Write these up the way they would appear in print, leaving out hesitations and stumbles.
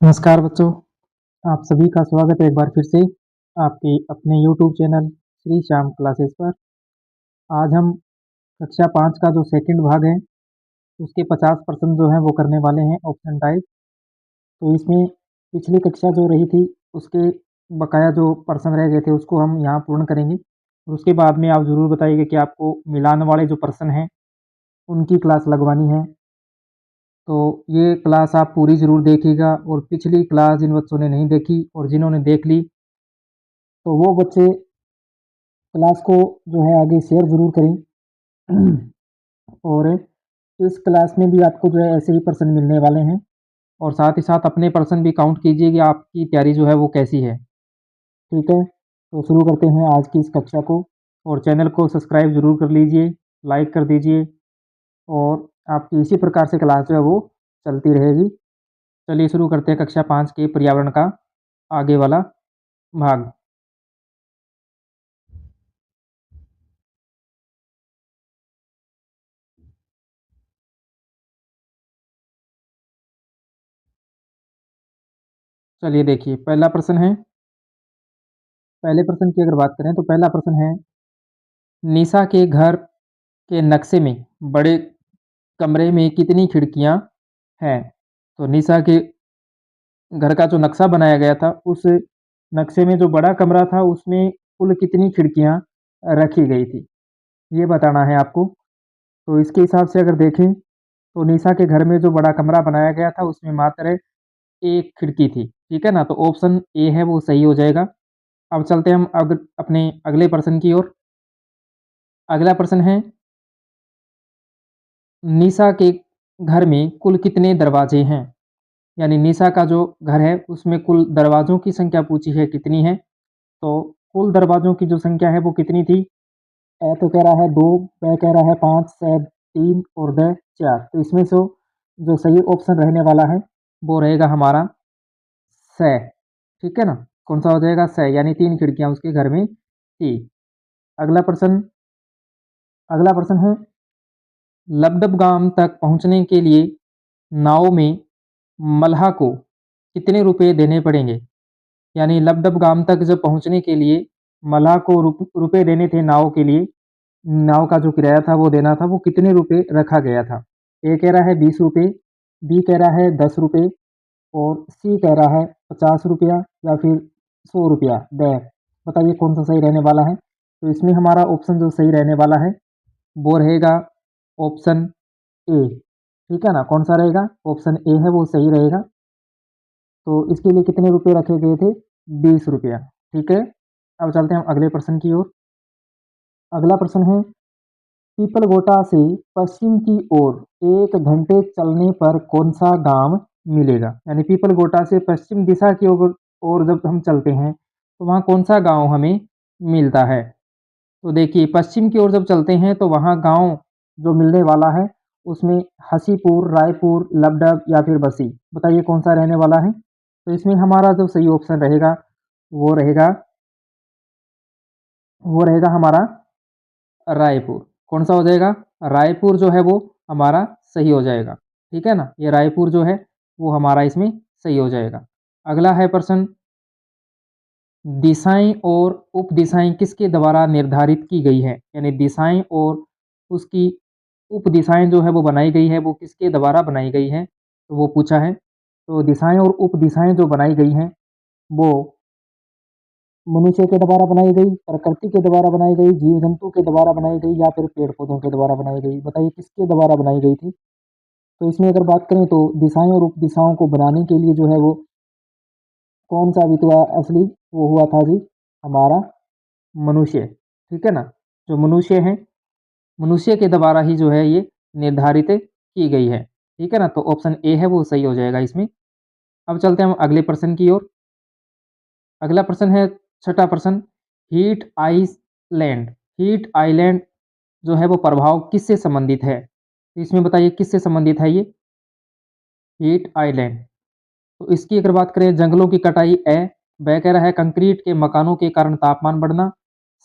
नमस्कार बच्चों, आप सभी का स्वागत है एक बार फिर से आपके अपने YouTube channel Shri Shyam classes पर। आज हम कक्षा 5 का जो सेकंड भाग है उसके 50% जो है वो करने वाले हैं ऑप्शन टाइप। तो इसमें पिछली कक्षा जो रही थी उसके बकाया जो प्रश्न रह गए थे उसको हम यहाँ पूर्ण करेंगे और उसके बाद में आप ज़रूर बताइएगा कि आपको मिलान वाले जो प्रश्न हैं उनकी क्लास लगवानी है। तो ये क्लास आप पूरी ज़रूर देखिएगा और पिछली क्लास जिन बच्चों ने नहीं देखी और जिन्होंने देख ली तो वो बच्चे क्लास को जो है आगे शेयर ज़रूर करें। और इस क्लास में भी आपको जो है ऐसे ही प्रश्न मिलने वाले हैं और साथ ही साथ अपने प्रश्न भी काउंट कीजिए कि आपकी तैयारी जो है वो कैसी है। ठीक है, तो शुरू करते हैं आज की इस कक्षा को और चैनल को सब्सक्राइब ज़रूर कर लीजिए, लाइक कर दीजिए और आपकी इसी प्रकार से क्लास जो है वो चलती रहेगी। चलिए शुरू करते हैं कक्षा 5 के पर्यावरण का आगे वाला भाग। चलिए देखिए पहला प्रश्न है, पहले प्रश्न की अगर बात करें तो पहला प्रश्न है, निशा के घर के नक्शे में बड़े कमरे में कितनी खिड़कियां हैं? तो निशा के घर का जो नक्शा बनाया गया था उस नक्शे में जो बड़ा कमरा था उसमें कुल कितनी खिड़कियां रखी गई थी, ये बताना है आपको। तो इसके हिसाब से अगर देखें तो निशा के घर में जो बड़ा कमरा बनाया गया था उसमें मात्र एक खिड़की थी। ठीक है ना, तो ऑप्शन ए है वो सही हो जाएगा। अब चलते हैं हम अपने अगले प्रश्न की ओर। अगला प्रश्न है, निशा के घर में कुल कितने दरवाजे हैं? यानी निशा का जो घर है उसमें कुल दरवाज़ों की संख्या पूछी है कितनी है? तो कुल दरवाज़ों की जो संख्या है वो कितनी थी? ए तो कह रहा है 2, ब कह रहा है 5, स 3 और द 4। तो इसमें से जो सही ऑप्शन रहने वाला है वो रहेगा हमारा स। ठीक है ना? कौन-सा हो जाएगा? स, यानी 3 खिड़कियाँ उसके घर में थी। अगला प्रश्न अगला प्रश्न है, लबडब गाँव तक पहुँचने के लिए नाव में मल्लाह को कितने रुपए देने पड़ेंगे? यानी लबडब गाँव तक जब पहुँचने के लिए मल्लाह को रुपए देने थे नाव के लिए, नाव का जो किराया था वो देना था, वो कितने रुपए रखा गया था? ए कह रहा है 20 रुपए, बी कह रहा है 10 रुपए और सी कह रहा है 50 रुपया या फिर 100 रुपया। द बताइए कौन सा सही रहने वाला है? तो इसमें हमारा ऑप्शन जो सही रहने वाला है वो रहेगा ऑप्शन ए। ठीक है ना, कौन सा रहेगा? ऑप्शन ए है वो सही रहेगा। तो इसके लिए कितने रुपए रखे गए थे? 20 रुपया। ठीक है, अब चलते हैं हम अगले प्रश्न की ओर। अगला प्रश्न है, पीपलगोटा से पश्चिम की ओर 1 घंटे चलने पर कौन सा गांव मिलेगा? यानी पीपलगोटा से पश्चिम दिशा की ओर जब हम चलते हैं तो वहाँ कौन सा गांव हमें मिलता है? तो देखिए पश्चिम की ओर जब चलते हैं तो वहाँ गांव जो मिलने वाला है उसमें हसीपुर, रायपुर, लबडब या फिर बसी। बताइए कौन सा रहने वाला है? तो इसमें हमारा जो सही ऑप्शन रहेगा वो रहेगा वो रहेगा हमारा रायपुर। कौन सा हो जाएगा? रायपुर जो है वो हमारा सही हो जाएगा। ठीक है ना, ये रायपुर जो है वो हमारा इसमें सही हो जाएगा। अगला है प्रश्न, दिशाएं और उपदिशाएं किसके द्वारा निर्धारित की गई है? यानी दिशाएं और उसकी उपदिशाएं जो है वो बनाई गई है, वो किसके द्वारा बनाई गई है? तो वो पूछा है। तो दिशाएं और उपदिशाएं जो बनाई गई हैं वो मनुष्य के द्वारा बनाई गई, प्रकृति के द्वारा बनाई गई, जीव जंतु के द्वारा बनाई गई या फिर पेड़ पौधों के द्वारा बनाई गई? बताइए किसके द्वारा बनाई गई थी? तो इसमें अगर बात करें तो दिशाएं और उपदिशाओं को बनाने के लिए जो है वो कौन साबित हुआ असली? वो हुआ था जी हमारा मनुष्य। ठीक है ना, जो मनुष्य है, मनुष्य के द्वारा ही जो है ये निर्धारित की गई है। ठीक है ना, तो ऑप्शन ए है वो सही हो जाएगा इसमें। अब चलते हैं हम अगले प्रश्न की ओर। अगला प्रश्न है छठा प्रश्न, हीट आइलैंड। हीट आइलैंड जो है वो प्रभाव किससे संबंधित है? तो इसमें बताइए किससे संबंधित है ये हीट आइलैंड? तो इसकी अगर बात करें, जंगलों की कटाई ए, ब कह रहा है कंक्रीट के मकानों के कारण तापमान बढ़ना,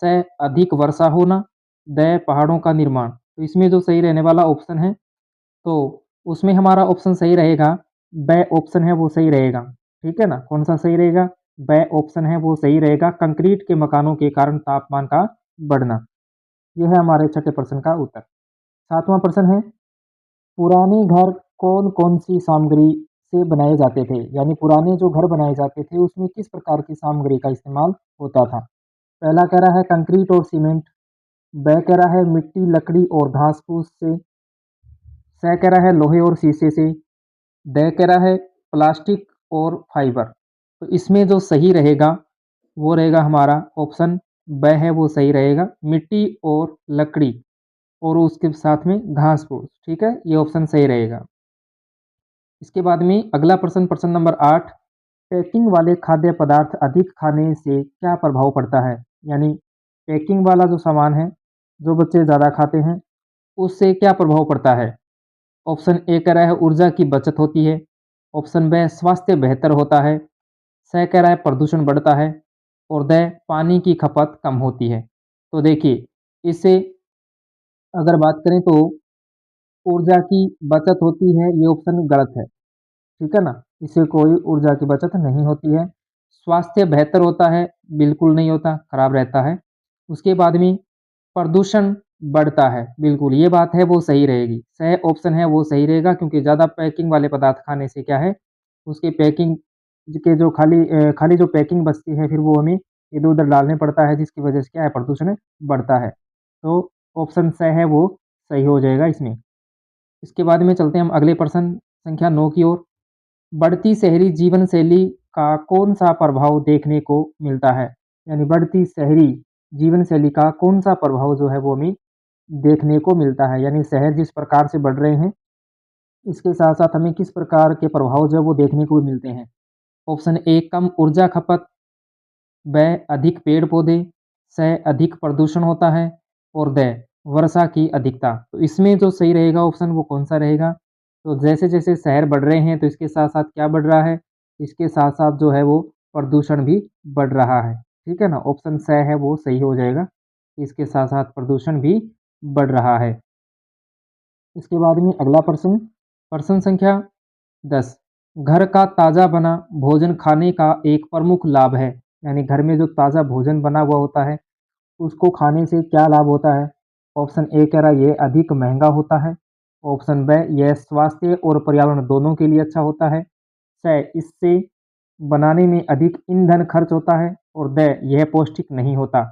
स अधिक वर्षा होना, द पहाड़ों का निर्माण। तो इसमें जो सही रहने वाला ऑप्शन है तो उसमें हमारा ऑप्शन सही रहेगा, ब ऑप्शन है वो सही रहेगा। ठीक है ना? कौन-सा सही रहेगा? ब ऑप्शन है वो सही रहेगा, कंक्रीट के मकानों के कारण तापमान का बढ़ना। ये है हमारे छठे प्रश्न का उत्तर। सातवां प्रश्न है, पुराने घर कौन-कौन सी सामग्री से बनाए जाते थे? यानी पुराने जो घर बनाए जाते थे उसमें किस प्रकार की सामग्री का इस्तेमाल होता था? पहला कह रहा है कंक्रीट और सीमेंट, ब कह रहा है मिट्टी, लकड़ी और घास-फूस से, स कह रहा है लोहे और शीशे से, ड कह रहा है प्लास्टिक और फाइबर। तो इसमें जो सही रहेगा वो रहेगा हमारा ऑप्शन ब है वो सही रहेगा, मिट्टी और लकड़ी और उसके साथ में घास-फूस, ठीक है? ये ऑप्शन सही रहेगा। इसके बाद में अगला प्रश्न, प्रश्न नंबर 8, पैकिंग वाले खाद्य पदार्थ अधिक खाने से क्या प्रभाव पड़ता है? यानी पैकिंग वाला जो सामान है, जो बच्चे ज़्यादा खाते हैं, उससे क्या प्रभाव पड़ता है? ऑप्शन ए कह रहा है ऊर्जा की बचत होती है, ऑप्शन ब स्वास्थ्य बेहतर होता है, स कह रहा है प्रदूषण बढ़ता है और द पानी की खपत कम होती है। तो देखिए, इससे अगर बात करें तो ऊर्जा की बचत होती है, ये ऑप्शन गलत है। ठीक है ना? इससे कोई ऊर्जा की बचत नहीं होती है। स्वास्थ्य बेहतर होता है, बिल्कुल नहीं होता, खराब रहता है। उसके बाद में प्रदूषण बढ़ता है, बिल्कुल ये बात है वो सही रहेगी। सही ऑप्शन है वो सही रहेगा क्योंकि ज़्यादा पैकिंग वाले पदार्थ खाने से क्या है, उसके पैकिंग के जो खाली जो पैकिंग बचती है फिर वो हमें इधर-उधर डालने पड़ता है जिसकी वजह से क्या है प्रदूषण बढ़ता है। तो ऑप्शन स है वो सही हो जाएगा इसमें। इसके बाद में चलते हैं हम अगले प्रश्न संख्या 9 की ओर। बढ़ती शहरी जीवन शैली का कौन-सा प्रभाव देखने को मिलता है? यानी बढ़ती शहरी जीवन शैली का कौन-सा प्रभाव जो है वो हमें देखने को मिलता है? यानी शहर जिस प्रकार से बढ़ रहे हैं, इसके साथ-साथ हमें किस प्रकार के प्रभाव जो है वो देखने को मिलते हैं? ऑप्शन ए कम ऊर्जा खपत, ब अधिक पेड़-पौधे, स अधिक प्रदूषण होता है और द वर्षा की अधिकता। तो इसमें जो सही रहेगा ऑप्शन वो कौन-सा रहेगा? तो जैसे-जैसे शहर बढ़ रहे हैं तो इसके साथ-साथ क्या बढ़ रहा है? इसके साथ-साथ जो है वो प्रदूषण भी बढ़ रहा है। ठीक है ना? ऑप्शन स है वो सही हो जाएगा। इसके साथ-साथ प्रदूषण भी बढ़ रहा है। इसके बाद में अगला प्रश्न, प्रश्न संख्या 10, घर का ताज़ा बना भोजन खाने का एक प्रमुख लाभ है। यानी घर में जो ताज़ा भोजन बना हुआ होता है, उसको खाने से क्या लाभ होता है? ऑप्शन ए कह रहा है ये अधिक महँगा होता है। ऑप्शन ब यह स्वास्थ्य और पर्यावरण दोनों के लिए अच्छा होता है। च इससे बनाने में अधिक ईंधन खर्च होता है और द यह पौष्टिक नहीं होता।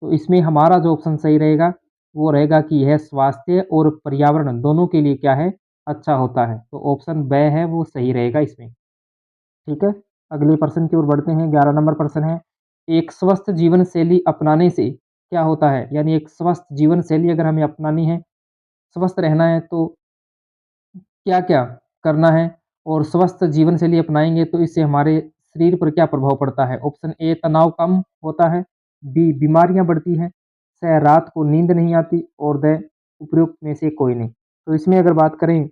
तो इसमें हमारा जो ऑप्शन सही रहेगा, वो रहेगा कि यह स्वास्थ्य और पर्यावरण दोनों के लिए क्या है? अच्छा होता है। तो ऑप्शन ब है वो सही रहेगा इसमें। ठीक है? अगले प्रश्न की ओर बढ़ते हैं, 11 नंबर प्रश्न है, एक स्वस्थ जीवन शैली अपनाने से क्या होता है? यानी एक स्वस्थ जीवन शैली अगर हमें अपनानी है, स्वस्थ रहना है तो क्या-क्या करना है? और स्वस्थ जीवन शैली अपनाएँगे तो इससे हमारे शरीर पर क्या प्रभाव पड़ता है? ऑप्शन ए तनाव कम होता है, बी बीमारियाँ बढ़ती हैं, च रात को नींद नहीं आती और द उपरोक्त में से कोई नहीं। तो इसमें अगर बात करें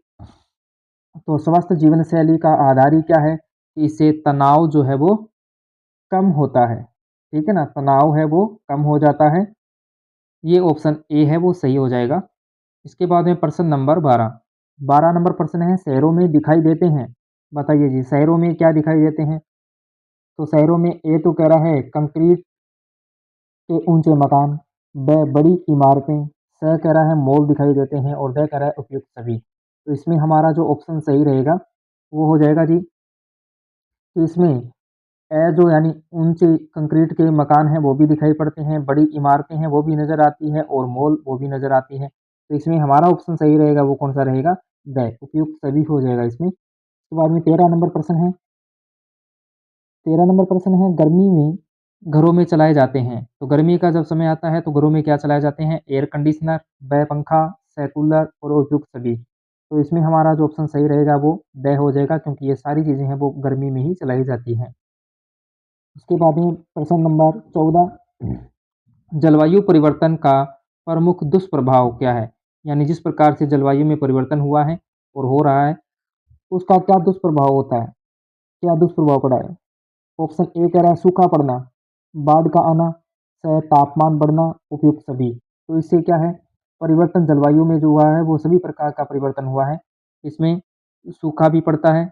तो स्वस्थ जीवन शैली का आधार ही क्या है कि इससे तनाव जो है वो कम होता है, ठीक है ना? तनाव है वो कम हो जाता है, ये ऑप्शन ए है वो सही हो जाएगा। इसके बाद में प्रश्न नंबर 12, 12 नंबर प्रश्न है शहरों में दिखाई देते हैं, बताइए जी शहरों में क्या दिखाई देते हैं? तो शहरों में ए तो कह रहा है कंक्रीट के ऊंचे मकान, ब बड़ी इमारतें, स कह रहा है मॉल दिखाई देते हैं और द कह रहा है उपयुक्त सभी। तो इसमें हमारा जो ऑप्शन सही रहेगा वो हो जाएगा जी कि इसमें जो यानी ऊंचे कंक्रीट के मकान हैं वो भी दिखाई पड़ते हैं, बड़ी इमारतें हैं वो भी नज़र आती है और मॉल वो भी नज़र आती है। तो इसमें हमारा ऑप्शन सही रहेगा वो कौन-सा रहेगा? ड उपयुक्त सभी हो जाएगा इसमें। उसके बाद में 13 नंबर प्रश्न है, 13 नंबर प्रश्न है गर्मी में घरों में चलाए जाते हैं। तो गर्मी का जब समय आता है तो घरों में क्या चलाए जाते हैं? एयर कंडीशनर, ब पंखा, स कूलर और उपयुक्त सभी। तो इसमें हमारा जो ऑप्शन सही रहेगा वो ड हो जाएगा क्योंकि ये सारी चीज़ें हैं वो गर्मी में ही चलाई जाती हैं। उसके बाद में प्रश्न नंबर 14, जलवायु परिवर्तन का प्रमुख दुष्प्रभाव क्या है? यानी जिस प्रकार से जलवायु में परिवर्तन हुआ है और हो रहा है, उसका क्या दुष्प्रभाव होता है? क्या दुष्प्रभाव पड़ा है? ऑप्शन ए कह रहा है सूखा पड़ना, बाढ़ का आना, स तापमान बढ़ना, उपयुक्त सभी। तो इससे क्या है? परिवर्तन जलवायु में जो हुआ है वो सभी प्रकार का परिवर्तन हुआ है। इसमें सूखा भी पड़ता है,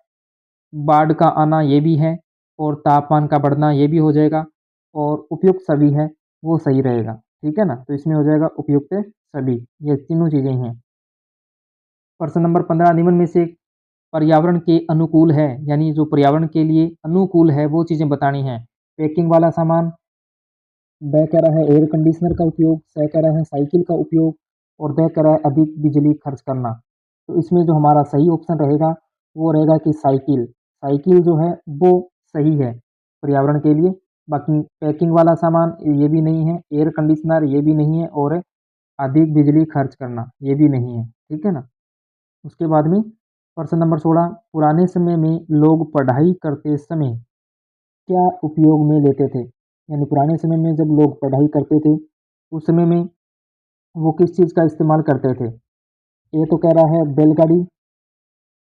बाढ़ का आना ये भी है और तापमान का बढ़ना ये भी हो जाएगा और उपयुक्त सभी है वो सही रहेगा, ठीक है ना? तो इसमें हो जाएगा उपयुक्त सभी, ये तीनों चीज़ें हैं। प्रश्न नंबर 15 निम्न में से पर्यावरण के अनुकूल है, यानी जो पर्यावरण के लिए अनुकूल है वो चीज़ें बतानी हैं। पैकिंग वाला सामान, ब कह रहा है एयर कंडीशनर का उपयोग, स कह रहा है साइकिल का उपयोग और द कह रहा है अधिक बिजली खर्च करना। तो इसमें जो हमारा सही ऑप्शन रहेगा वो रहेगा कि साइकिल। साइकिल जो है वो सही है पर्यावरण के लिए। बाकी पैकिंग वाला सामान ये भी नहीं है, एयर कंडीशनर ये भी नहीं है और अधिक बिजली खर्च करना ये भी नहीं है, ठीक है ना? उसके बाद में प्रश्न नंबर 16 पुराने समय में लोग पढ़ाई करते समय क्या उपयोग में लेते थे? यानी पुराने समय में जब लोग पढ़ाई करते थे, उस समय में वो किस चीज़ का इस्तेमाल करते थे? ए तो कह रहा है बैलगाड़ी,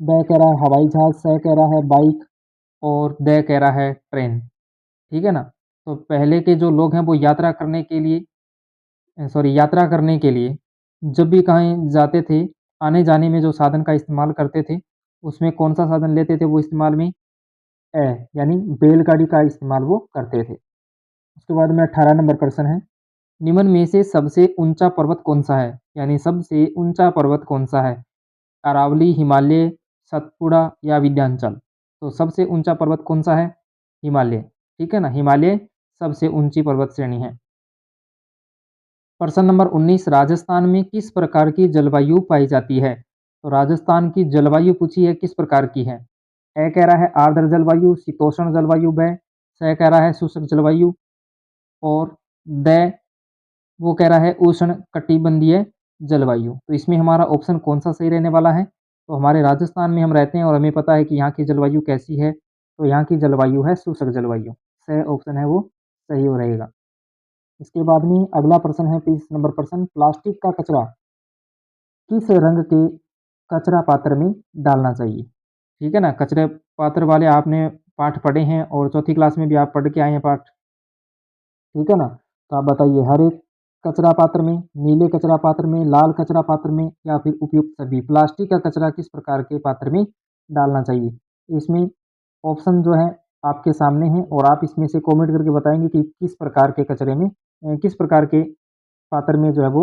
ब कह रहा है हवाई जहाज़, स कह रहा है बाइक और द कह रहा है ट्रेन, ठीक है ना? तो पहले के जो लोग हैं वो यात्रा करने के लिए यात्रा करने के लिए जब भी कहीं जाते थे, आने-जाने में जो साधन का इस्तेमाल करते थे, उसमें कौन-सा साधन लेते थे वो इस्तेमाल में? ए यानी बैलगाड़ी का इस्तेमाल वो करते थे। उसके बाद में 18 नंबर प्रश्न है, निम्न में से सबसे ऊंचा पर्वत कौन-सा है? यानी सबसे ऊंचा पर्वत कौन-सा है? अरावली, हिमालय, सतपुड़ा या विंध्याचल? तो सबसे ऊंचा पर्वत कौन-सा है? हिमालय, ठीक है ना? हिमालय सबसे ऊंची पर्वत श्रेणी है। प्रश्न नंबर 19 राजस्थान में किस प्रकार की जलवायु पाई जाती है? तो राजस्थान की जलवायु पूछी है किस प्रकार की है? ए कह रहा है आर्द्र जलवायु, शीतोष्ण जलवायु, ब स कह रहा है शुष्क जलवायु और द वो कह रहा है उष्ण कटिबंधीय जलवायु। तो इसमें हमारा ऑप्शन कौन-सा सही रहने वाला है? तो हमारे राजस्थान में हम रहते हैं और हमें पता है कि यहाँ की जलवायु कैसी है, तो यहाँ की जलवायु है शुष्क जलवायु। स ऑप्शन है वो सही हो रहेगा। इसके बाद में अगला प्रश्न है 30 नंबर प्रश्न, प्लास्टिक का कचरा किस रंग के कचरा पात्र में डालना चाहिए? ठीक है ना? कचरे पात्र वाले आपने पाठ पढ़े हैं और चौथी क्लास में भी आप पढ़ के आए हैं पाठ, ठीक है ना? तो आप बताइए हरे कचरा पात्र में, नीले कचरा पात्र में, लाल कचरा पात्र में या फिर उपयुक्त सभी? प्लास्टिक का कचरा किस प्रकार के पात्र में डालना चाहिए? इसमें ऑप्शन जो है आपके सामने हैं और आप इसमें से कमेंट करके बताएँगे कि किस प्रकार के कचरे में किस प्रकार के पात्र में जो है वो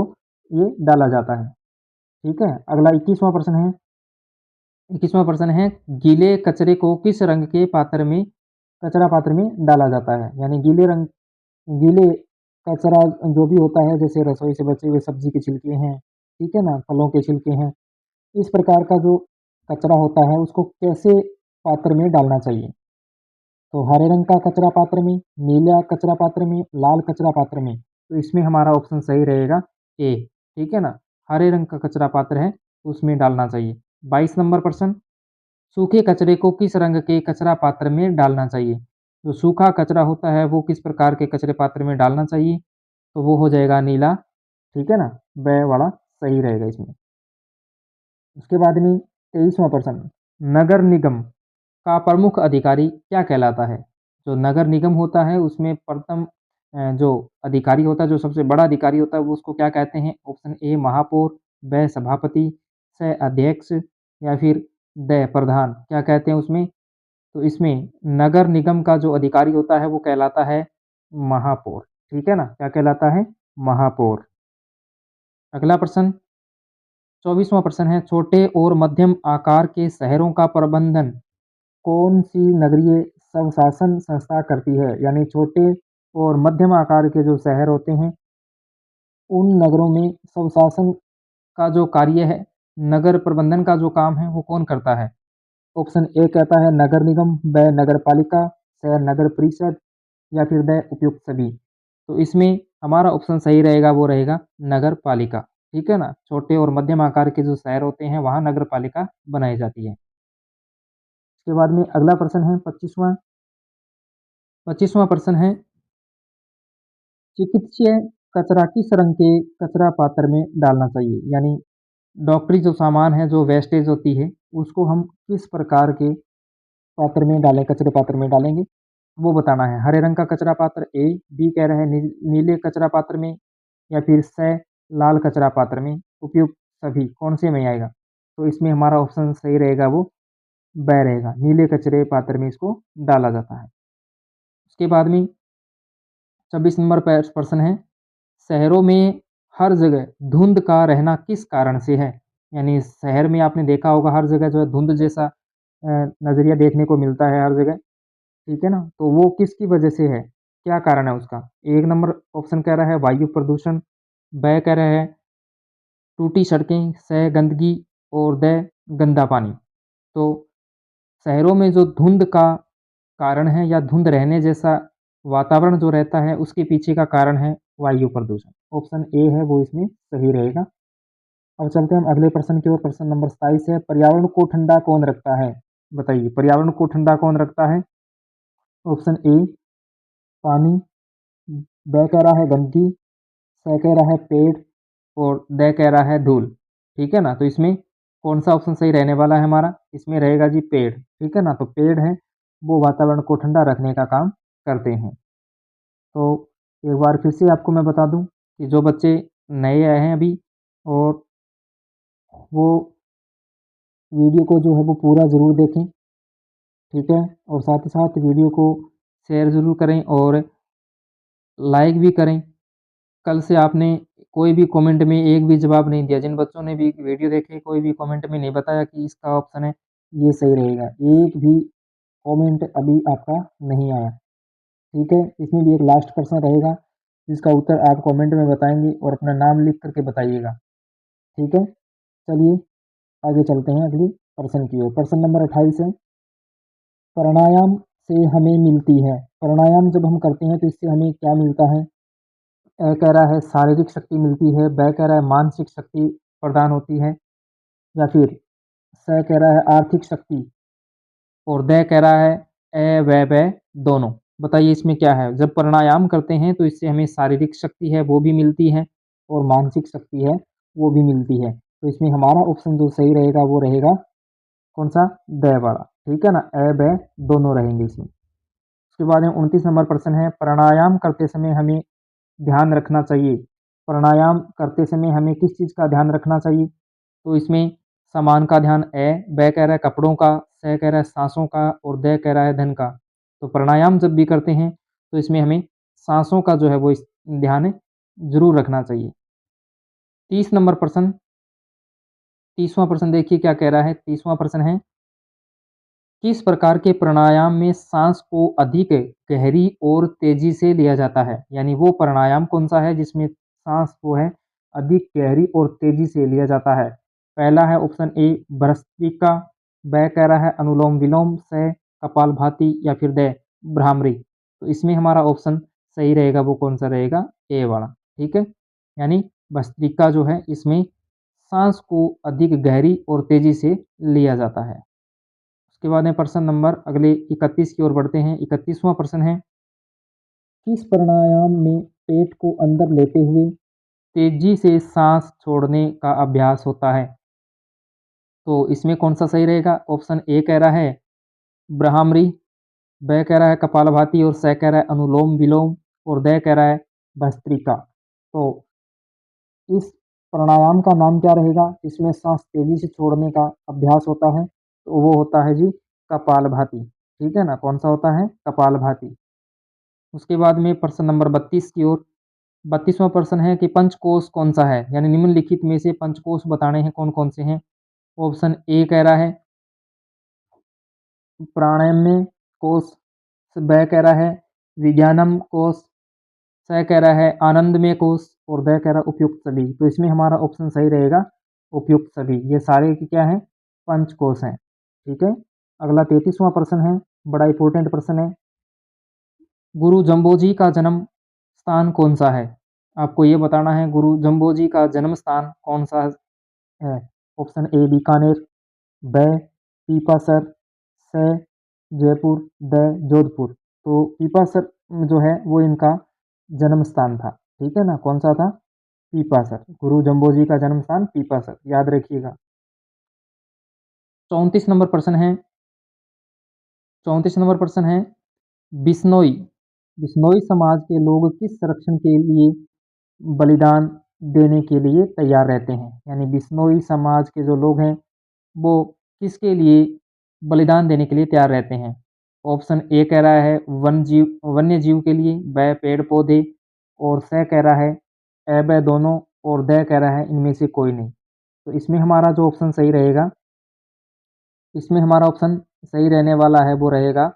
ये डाला जाता है, ठीक है? अगला 21वां प्रश्न है गीले कचरे को किस रंग के पात्र में कचरा पात्र में डाला जाता है? यानी गीले कचरा जो भी होता है जैसे रसोई से बचे हुए सब्जी के छिलके हैं, ठीक है ना? फलों के छिलके हैं, इस प्रकार का जो कचरा होता है उसको कैसे पात्र में डालना चाहिए? तो हरे रंग का कचरा पात्र में, नीला कचरा पात्र में, लाल कचरा पात्र में। तो इसमें हमारा ऑप्शन सही रहेगा ए, ठीक है ना? हरे रंग का कचरा पात्र है उसमें डालना चाहिए। 22 नंबर प्रश्न, सूखे कचरे को किस रंग के कचरा पात्र में डालना चाहिए? जो सूखा कचरा होता है वो किस प्रकार के कचरे पात्र में डालना चाहिए? तो वो हो जाएगा नीला, ठीक है ना? ब वाला सही रहेगा इसमें। उसके बाद में 23वां प्रश्न, नगर निगम का प्रमुख अधिकारी क्या कहलाता है? जो नगर निगम होता है उसमें प्रथम जो अधिकारी होता है, जो सबसे बड़ा अधिकारी होता है वो उसको क्या कहते हैं? ऑप्शन ए महापौर, ब सभापति, स अध्यक्ष या फिर ड प्रधान, क्या कहते हैं उसमें? तो इसमें नगर निगम का जो अधिकारी होता है वो कहलाता है महापौर, ठीक है ना? क्या कहलाता है? महापौर। अगला प्रश्न 24वां प्रश्न है छोटे और मध्यम आकार के शहरों का प्रबंधन कौन-सी नगरीय स्वशासन संस्था करती है? यानी छोटे और मध्यम आकार के जो शहर होते हैं, उन नगरों में स्वशासन का जो कार्य है, नगर प्रबंधन का जो काम है, वो कौन करता है? ऑप्शन ए कहता है नगर निगम, ब नगर पालिका, च नगर परिषद या फिर द उपयुक्त सभी। तो इसमें हमारा ऑप्शन सही रहेगा, वो रहेगा नगर पालिका, ठीक है ना? छोटे और मध्यम आकार के जो शहर होते हैं, वहाँ नगर पालिका बनाई जाती है। उसके बाद में अगला प्रश्न है 25वां प्रश्न है चिकित्सीय कचरा किस रंग के कचरा पात्र में डालना चाहिए? यानी डॉक्टरी जो सामान है, जो वेस्टेज होती है, उसको हम किस प्रकार के पात्र में डालें, कचरे पात्र में डालेंगे, वो बताना है। हरे रंग का कचरा पात्र ए, बी कह रहे हैं नीले कचरा पात्र में या फिर स लाल कचरा पात्र में, उपयुक्त सभी कौन से में आएगा? तो इसमें हमारा ऑप्शन सही रहेगा वो ब रहेगा, नीले कचरे पात्र में इसको डाला जाता है। उसके बाद में 26 नंबर प्रश्न है, शहरों में हर जगह धुंध का रहना किस कारण से है? यानी शहर में आपने देखा होगा हर जगह जो है धुंध जैसा नज़रिया देखने को मिलता है हर जगह, ठीक है ना? तो वो किसकी वजह से है? क्या कारण है उसका? 1 नंबर ऑप्शन कह रहा है वायु प्रदूषण, ब कह रहा है टूटी सड़कें, स गंदगी और द गंदा पानी। तो शहरों में जो धुंध का कारण है या धुंध रहने जैसा वातावरण जो रहता है उसके पीछे का कारण है वायु प्रदूषण। ऑप्शन ए है वो इसमें सही रहेगा। अब चलते हैं हम अगले प्रश्न की ओर। प्रश्न नंबर 27 है, पर्यावरण को ठंडा कौन रखता है? बताइए पर्यावरण को ठंडा कौन रखता है? ऑप्शन ए पानी, ब कह रहा है गंदगी, स कह रहा है पेड़ और द कह रहा है धूल। ठीक है ना? तो इसमें कौन सा ऑप्शन सही रहने वाला है हमारा? इसमें रहेगा जी पेड़। ठीक है ना? तो पेड़ है वो वातावरण को ठंडा रखने का काम करते हैं। तो एक बार फिर से आपको मैं बता दूं कि जो बच्चे नए आए हैं अभी और वो वीडियो को जो है वो पूरा ज़रूर देखें, ठीक है? और साथ ही साथ वीडियो को शेयर ज़रूर करें और लाइक भी करें। कल से आपने कोई भी कमेंट में एक भी जवाब नहीं दिया। जिन बच्चों ने भी वीडियो देखे कोई भी कमेंट में नहीं बताया कि इसका ऑप्शन है ये सही रहेगा। एक भी कमेंट अभी आपका नहीं आया, ठीक है? इसमें भी एक लास्ट प्रश्न रहेगा जिसका उत्तर आप कमेंट में बताएँगे और अपना नाम लिख कर के बताइएगा, ठीक है? चलिए आगे चलते हैं अगली प्रश्न की ओर। प्रश्न नंबर 28 है, प्राणायाम से हमें मिलती है। प्राणायाम जब हम करते हैं तो इससे हमें क्या मिलता है? ए कह रहा है शारीरिक शक्ति मिलती है, ब कह रहा है मानसिक शक्ति प्रदान होती है या फिर स कह रहा है आर्थिक शक्ति और द कह रहा है व दोनों। बताइए इसमें क्या है? जब प्राणायाम करते हैं तो इससे हमें शारीरिक शक्ति है वो भी मिलती है और मानसिक शक्ति है वो भी मिलती है। तो इसमें हमारा ऑप्शन जो सही रहेगा वो रहेगा कौन-सा? द वाला, ठीक है ना? ब दोनों रहेंगे इसमें। उसके बाद में 29 नंबर प्रश्न है, प्राणायाम करते समय हमें ध्यान रखना चाहिए। प्राणायाम करते समय हमें किस चीज़ का ध्यान रखना चाहिए? तो इसमें सामान का ध्यान ब कह रहा है कपड़ों का, स कह रहा है साँसों का और द कह रहा है धन का। तो प्राणायाम जब भी करते हैं तो इसमें हमें साँसों का जो है वो इस ध्यान ज़रूर रखना चाहिए। 30 नंबर प्रश्न 30वां प्रश्न देखिए क्या कह रहा है? 30वां प्रश्न है, किस प्रकार के प्राणायाम में सांस को अधिक गहरी और तेजी से लिया जाता है? यानी वो प्राणायाम कौन सा है जिसमें सांस को है अधिक गहरी और तेजी से लिया जाता है? पहला है ऑप्शन ए भस्त्रिका, ब कह रहा है अनुलोम विलोम, स कपालभाति या फिर द भ्रामरी। तो इसमें हमारा ऑप्शन सही रहेगा वो कौन सा रहेगा? ए वाला, ठीक है? यानी भस्त्रिका जो है इसमें सांस को अधिक गहरी और तेजी से लिया जाता है। उसके बाद में प्रश्न नंबर अगले 31 की ओर बढ़ते हैं। 31वां प्रश्न है, किस प्राणायाम में पेट को अंदर लेते हुए तेजी से सांस छोड़ने का अभ्यास होता है? तो इसमें कौन-सा सही रहेगा? ऑप्शन ए कह रहा है ब्राह्मरी, ब कह रहा है कपालभाति और स कह रहा है अनुलोम-विलोम और द कह रहा है भस्त्रिका। तो इस प्राणायाम का नाम क्या रहेगा? इसमें साँस तेज़ी से छोड़ने का अभ्यास होता है, तो वो होता है जी कपालभाति, ठीक है ना? कौन-सा होता है? कपालभाति। उसके बाद में प्रश्न नंबर 32 की ओर 32वां प्रश्न है कि पंचकोश कौन-सा है? यानी निम्नलिखित में से पंचकोश बताने हैं कौन-कौन से हैं? ऑप्शन ए कह रहा है प्राणायाम कोश, ब कह रहा है विज्ञानम कोश, स कह रहा है आनंदमय कोश और द कह रहा है उपयुक्त सभी। तो इसमें हमारा ऑप्शन सही रहेगा उपयुक्त सभी। ये सारे की क्या है? पंचकोश हैं, ठीक है? अगला 33वां प्रश्न है, बड़ा इंपॉर्टेंट प्रश्न है। गुरु जम्बोजी का जन्म स्थान कौन-सा है? आपको ये बताना है गुरु जम्बोजी का जन्म स्थान कौन-सा है? ऑप्शन ए बीकानेर, ब पीपासर, स जयपुर, द जोधपुर। तो पीपासर जो है वो इनका जन्म स्थान था, ठीक है ना? कौन-सा था? पीपासर। गुरु जम्बोजी का जन्म स्थान पीपासर, याद रखिएगा। 34 नंबर प्रश्न है 34 नंबर प्रश्न है बिश्नोई बिश्नोई समाज के लोग किस संरक्षण के लिए बलिदान देने के लिए तैयार रहते हैं? यानी बिश्नोई समाज के जो लोग हैं वो किसके लिए बलिदान देने के लिए तैयार रहते हैं? ऑप्शन ए कह रहा है वन्य जीव के लिए, ब पेड़ पौधे, और स कह रहा है ए ब दोनों, और द कह रहा है इनमें से कोई नहीं। तो इसमें हमारा जो ऑप्शन सही रहेगा, इसमें हमारा ऑप्शन सही रहने वाला है वो रहेगा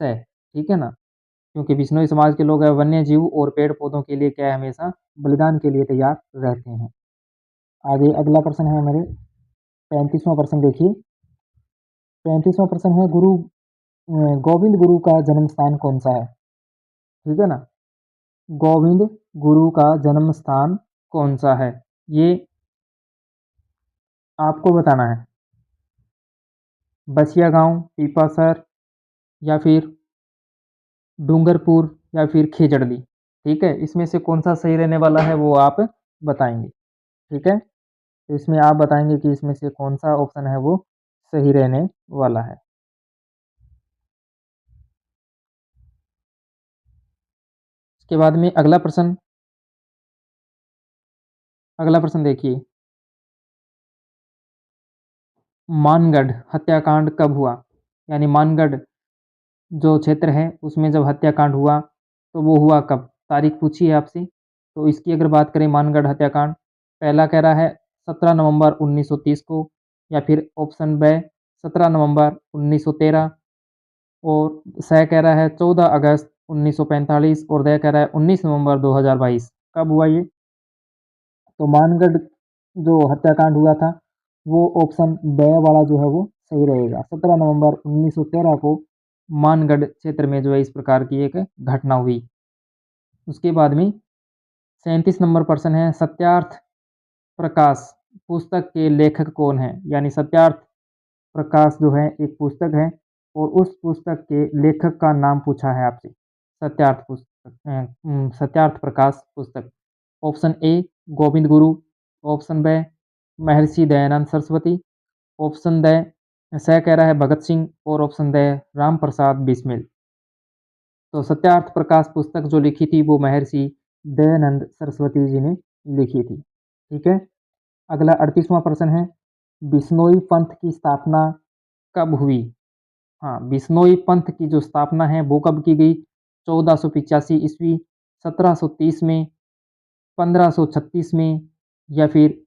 स। ठीक है ना, क्योंकि बिश्नोई समाज के लोग वन्य जीव और पेड़ पौधों के लिए क्या है, हमेशा बलिदान के लिए तैयार रहते हैं। आगे अगला प्रश्न है मेरे 35वां प्रश्न देखिए। 35वां प्रश्न है गोविंद गुरु का जन्म स्थान कौन सा है? ठीक है ना, गोविंद गुरु का जन्म स्थान कौन सा है, ये आपको बताना है। बसिया गांव, पीपासर, या फिर डूंगरपुर, या फिर खेजड़ली। ठीक है, इसमें से कौन सा सही रहने वाला है वो आप बताएंगे। ठीक है, तो इसमें आप बताएंगे कि इसमें से कौन सा ऑप्शन है वो सही रहने वाला है। इसके बाद में अगला प्रश्न देखिए। मानगढ़ हत्याकांड कब हुआ? यानी मानगढ़ जो क्षेत्र है उसमें जब हत्याकांड हुआ तो वो हुआ कब, तारीख पूछी है आपसे। तो इसकी अगर बात करें मानगढ़ हत्याकांड, पहला कह रहा है 17 नवंबर 1930 को, या फिर ऑप्शन ब 17 नवंबर 1913, और स कह रहा है 14 अगस्त 1945, और द कह रहा है 19 नवंबर 2022। कब हुआ ये? तो मानगढ़ जो हत्याकांड हुआ था वो ऑप्शन ब वाला जो है वो सही रहेगा। 17 नवंबर 1913 को मानगढ़ क्षेत्र में जो है इस प्रकार की एक घटना हुई। उसके बाद में 37 नंबर प्रश्न है, सत्यार्थ प्रकाश पुस्तक के लेखक कौन है? यानी सत्यार्थ प्रकाश जो है एक पुस्तक है, और उस पुस्तक के लेखक का नाम पूछा है आपसे। सत्यार्थ प्रकाश पुस्तक। Option A Govind Guru, option ब महर्षि दयानंद सरस्वती, ऑप्शन द स कह रहा है भगत सिंह, और ऑप्शन द राम प्रसाद बिस्मिल। तो सत्यार्थ प्रकाश पुस्तक जो लिखी थी वो महर्षि दयानंद सरस्वती जी ने लिखी थी। ठीक है, अगला 38वां प्रश्न है, बिश्नोई पंथ की स्थापना कब हुई? हाँ, बिश्नोई पंथ की जो स्थापना है वो कब की गई? 1485 ईस्वी, 1730 में, 1536 में, या फिर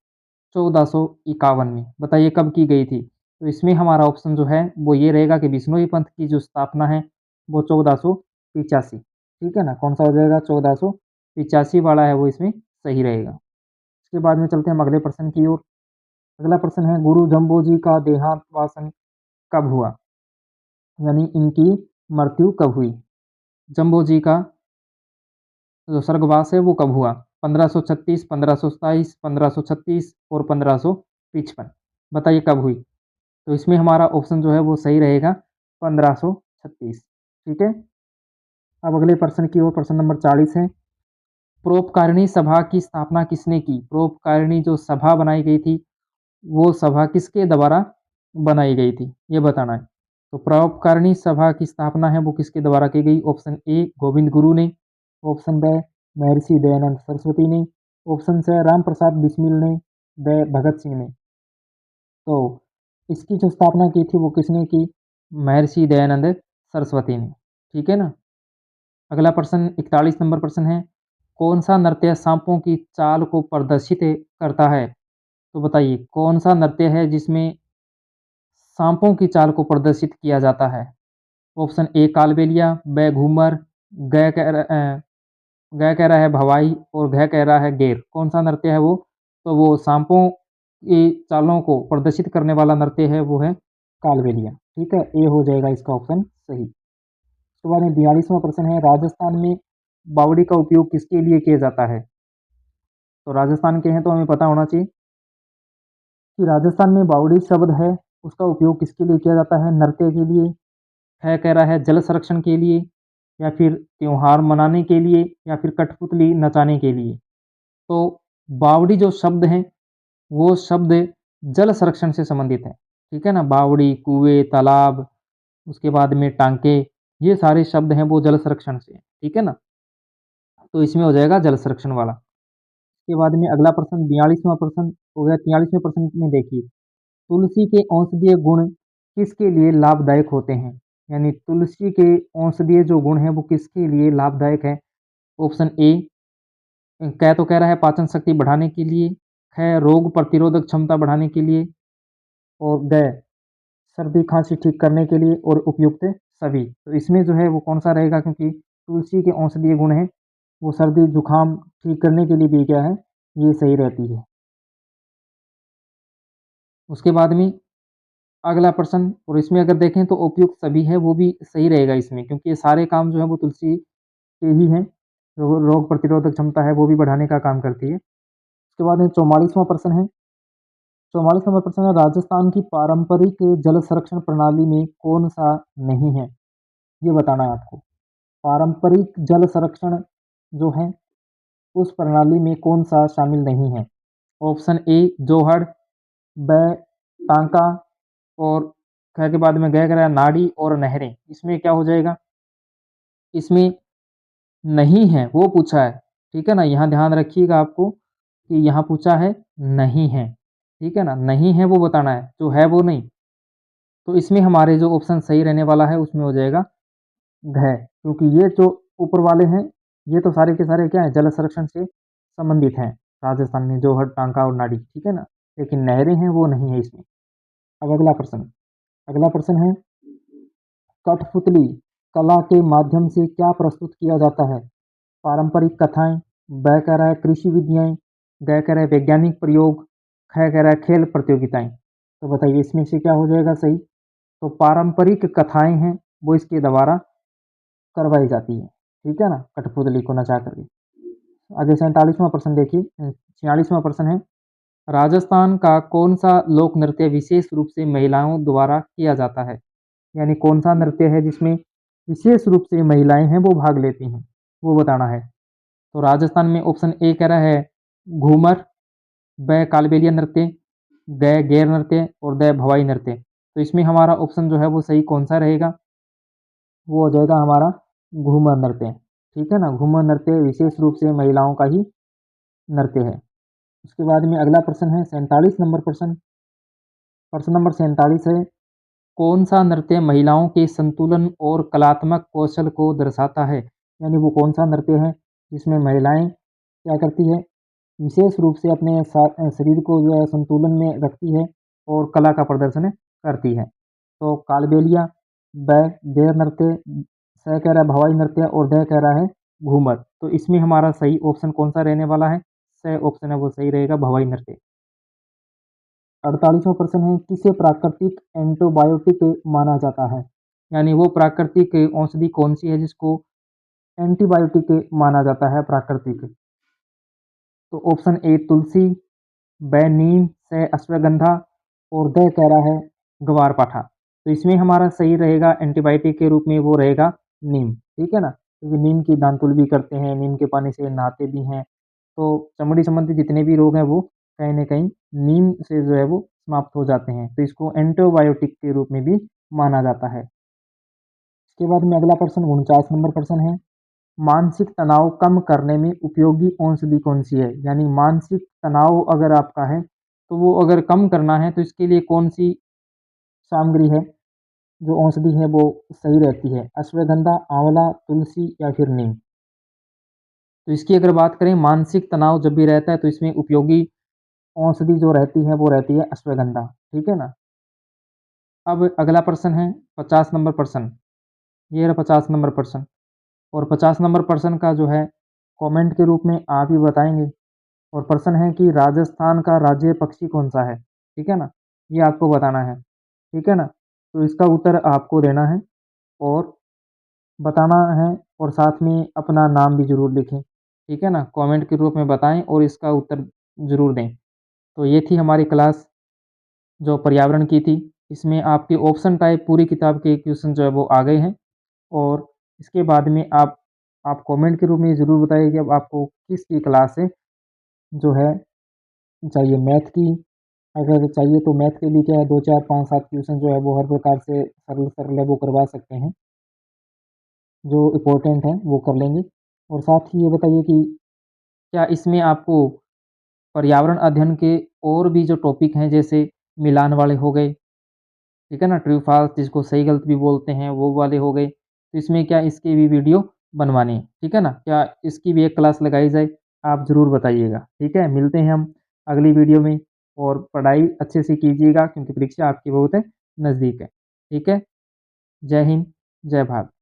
1451 में। बताइए कब की गई थी? तो इसमें हमारा ऑप्शन जो है वो ये रहेगा कि बिश्नोई पंथ की जो स्थापना है वो 1485। ठीक है ना, कौन सा हो जाएगा? 1485 वाला है वो इसमें सही रहेगा। इसके बाद में चलते हैं हम अगले प्रश्न की ओर। अगला प्रश्न है, गुरु जम्बो जी का देहांत वासन कब हुआ? यानी इनकी मृत्यु कब हुई? जम्बो जी का जो स्वर्गवास है वो कब हुआ? 1536, 1527, 1536 और 1555। बताइए कब हुई? तो इसमें हमारा ऑप्शन जो है वो सही रहेगा 1536। ठीक है, अब अगले प्रश्न की ओर, प्रश्न नंबर 40 है, परोपकारिणी सभा की स्थापना किसने की? परोपकारिणी जो सभा बनाई गई थी वो सभा किसके द्वारा बनाई गई थी, ये बताना है। तो परोपकारिणी सभा की स्थापना है वो किसके द्वारा की गई? ऑप्शन ए गोविंद गुरु ने, ऑप्शन ब महर्षि दयानंद सरस्वती ने, ऑप्शन सी राम प्रसाद बिस्मिल ने, द भगत सिंह ने। तो इसकी जो स्थापना की थी वो किसने की? महर्षि दयानंद सरस्वती ने। ठीक है ना, अगला प्रश्न 41 नंबर प्रश्न है, कौन सा नृत्य सांपों की चाल को प्रदर्शित करता है? तो बताइए कौन सा नृत्य है जिसमें सांपों की चाल को प्रदर्शित किया जाता है? ऑप्शन ए कालबेलिया, ब घूमर, ग कह रहा ग कह रहा है भवाई, और घ कह रहा है गेर। कौन सा नृत्य है वो? तो वो सांपों की चालों को प्रदर्शित करने वाला नृत्य है वो है कालबेलिया। ठीक है, ए हो जाएगा इसका ऑप्शन सही। उसके बाद में 42वां प्रश्न है, राजस्थान में बावड़ी का उपयोग किसके लिए किया जाता है? तो राजस्थान के हैं तो हमें पता होना चाहिए कि राजस्थान में बावड़ी शब्द है उसका उपयोग किसके लिए किया जाता है? नृत्य के लिए है, कह रहा है जल संरक्षण के लिए, या फिर त्योहार मनाने के लिए, या फिर कठपुतली नचाने के लिए। तो बावड़ी जो शब्द है वो शब्द जल संरक्षण से संबंधित है। ठीक है ना, बावड़ी, कुएं, तालाब, उसके बाद में टांके, ये सारे शब्द हैं वो जल संरक्षण से। ठीक है ना, तो इसमें हो जाएगा जल संरक्षण वाला। इसके बाद में अगला प्रश्न 42वां प्रश्न हो गया। 43वें प्रश्न में देखिए, तुलसी के औषधीय गुण किसके लिए लाभदायक होते हैं? यानी तुलसी के औषधीय जो गुण हैं वो किसके लिए लाभदायक है? ऑप्शन ए क तो कह रहा है पाचन शक्ति बढ़ाने के लिए, ख रोग प्रतिरोधक क्षमता बढ़ाने के लिए और ग सर्दी खांसी ठीक करने के लिए और उपयुक्त सभी। तो इसमें जो है वो कौन-सा रहेगा, क्योंकि तुलसी के औषधीय गुण हैं, वो सर्दी जुकाम ठीक करने के लिए भी क्या है, ये सही रहती है। उसके बाद में अगला प्रश्न, और इसमें अगर देखें तो उपयुक्त सभी है वो भी सही रहेगा इसमें, क्योंकि ये सारे काम जो है वो तुलसी के ही हैं। रोग प्रतिरोधक क्षमता है वो भी बढ़ाने का काम करती है। उसके बाद में 44वां प्रश्न है। 44 नंबर प्रश्न है, राजस्थान की पारंपरिक जल संरक्षण प्रणाली में कौन-सा नहीं है? ये बताना है आपको। पारंपरिक जल संरक्षण जो है, उस प्रणाली में कौन-सा शामिल नहीं है? ऑप्शन ए जोहड़, ब टांका और ख के बाद में ग कह रहा है नाड़ी और नहरें। इसमें क्या हो जाएगा? इसमें नहीं है, वो पूछा है, ठीक है ना? यहाँ ध्यान रखिएगा आपको कि यहाँ पूछा है नहीं है, ठीक है ना? नहीं है वो बताना है, जो है वो नहीं। तो इसमें हमारे जो ऑप्शन सही रहने वाला है उसमें हो जाएगा घ, क्योंकि ये जो ऊपर वाले हैं, ये तो सारे के सारे क्या हैं, जल संरक्षण से संबंधित हैं। राजस्थान में जोहड़, टांका और नाड़ी, ठीक है ना? लेकिन नहरें हैं वो नहीं है इसमें। अब अगला प्रश्न है, कठपुतली कला के माध्यम से क्या प्रस्तुत किया जाता है? पारंपरिक कथाएँ, ब कह रहा है कृषि विधियाँ, ग कह रहा है वैज्ञानिक प्रयोग, ख कह रहा है खेल प्रतियोगिताएँ। तो बताइए इसमें से क्या हो जाएगा सही? तो पारंपरिक कथाएँ हैं, वो इसके द्वारा करवाई जाती हैं, ठीक है ना? कठपुतली को नचा करके। आगे 47वां प्रश्न देखिए, 46वां प्रश्न है, राजस्थान का कौन-सा लोक नृत्य विशेष रूप से महिलाओं द्वारा किया जाता है? यानी कौन-सा नृत्य है जिसमें विशेष रूप से महिलाएँ हैं वो भाग लेती हैं, वो बताना है। तो राजस्थान में ऑप्शन ए कह रहा है घूमर, ब कालबेलिया नृत्य, ग गैर नृत्य और द भवाई नृत्य। तो इसमें हमारा ऑप्शन जो है वो सही कौन-सा रहेगा? वो हो जाएगा हमारा घूमर नृत्य, ठीक है ना? घूमर नृत्य विशेष रूप से महिलाओं का ही नृत्य है। उसके बाद में अगला प्रश्न है 47 नंबर प्रश्न। प्रश्न नंबर 47 है, कौन-सा नृत्य महिलाओं के संतुलन और कलात्मक कौशल को दर्शाता है? यानी वो कौन-सा नृत्य है जिसमें महिलाएँ क्या करती है? विशेष रूप से अपने शरीर को जो है संतुलन में रखती है और कला का प्रदर्शन करती है। तो कालबेलिया, ब गैर नृत्य, स कह रहा है भवाई नृत्य और द कह रहा है घूमर। तो इसमें हमारा सही ऑप्शन कौन-सा रहने वाला है? स ऑप्शन है वो सही रहेगा, भवाई नृत्य। 48वां प्रश्न है, किसे प्राकृतिक एंटीबायोटिक माना जाता है? यानी वो प्राकृतिक औषधि कौन-सी है जिसको एंटीबायोटिक माना जाता है प्राकृतिक? तो ऑप्शन ए तुलसी, ब नीम, स अश्वगंधा और द कह रहा है ग्वारपाठा। तो इसमें हमारा सही रहेगा एंटीबायोटिक के रूप में वो रहेगा नीम, ठीक है ना? क्योंकि नीम की दानतुल भी करते हैं, नीम के पानी से नहाते भी हैं। तो चमड़ी संबंधी जितने भी रोग हैं वो कहीं न कहीं नीम से जो है वो समाप्त हो जाते हैं। तो इसको एंटीबायोटिक के रूप में भी माना जाता है। इसके बाद में अगला प्रश्न 49 नंबर प्रश्न है, मानसिक तनाव कम करने में उपयोगी औषधि कौन-सी है? यानी मानसिक तनाव अगर आपका है, तो वो अगर कम करना है तो इसके लिए कौन-सी सामग्री है, जो औषधि है वो सही रहती है? अश्वगंधा, आंवला, तुलसी या फिर नीम? तो इसकी अगर बात करें मानसिक तनाव जब भी रहता है तो इसमें उपयोगी औषधि जो रहती है वो रहती है अश्वगंधा, ठीक है ना? अब अगला प्रश्न है 50 नंबर प्रश्न, ये रहा 50 नंबर प्रश्न। और 50 नंबर प्रश्न का जो है कमेंट के रूप में आप ही बताएँगे। और प्रश्न है कि राजस्थान का राज्य पक्षी कौन-सा है? ठीक है ना? ये आपको बताना है, ठीक है ना? तो इसका उत्तर आपको देना है और बताना है और साथ में अपना नाम भी ज़रूर लिखें, ठीक है ना? कमेंट के रूप में बताएँ और इसका उत्तर ज़रूर दें। तो ये थी हमारी क्लास जो पर्यावरण की थी। इसमें आपके ऑप्शन टाइप पूरी किताब के क्वेश्चन जो है वो आ गए हैं और इसके बाद में आप कमेंट के रूप में ज़रूर बताइए कि अब आपको किसकी क्लास है जो है चाहिए। मैथ की अगर चाहिए तो मैथ के भी क्या है 2, 4, 5, 7 क्वेश्चन जो है वो हर प्रकार से सरल-सरल है वो करवा सकते हैं। जो इम्पोर्टेंट है वो कर लेंगे। और साथ ही ये बताइए कि क्या इसमें आपको पर्यावरण अध्ययन के और भी जो टॉपिक हैं जैसे मिलान वाले हो गए ठीक है ना? ट्रू फ़ॉल्स जिसको सही गलत भी बोलते हैं वो वाले हो गए। तो इसमें क्या इसकी भी वीडियो बनवानी है, ठीक है ना? क्या इसकी भी एक क्लास लगाई जाए? आप ज़रूर बताइएगा, ठीक है? मिलते हैं हम अगली वीडियो में और पढ़ाई अच्छे से कीजिएगा क्योंकि परीक्षा आपकी बहुत है नज़दीक है, ठीक है? जय हिंद, जय भारत।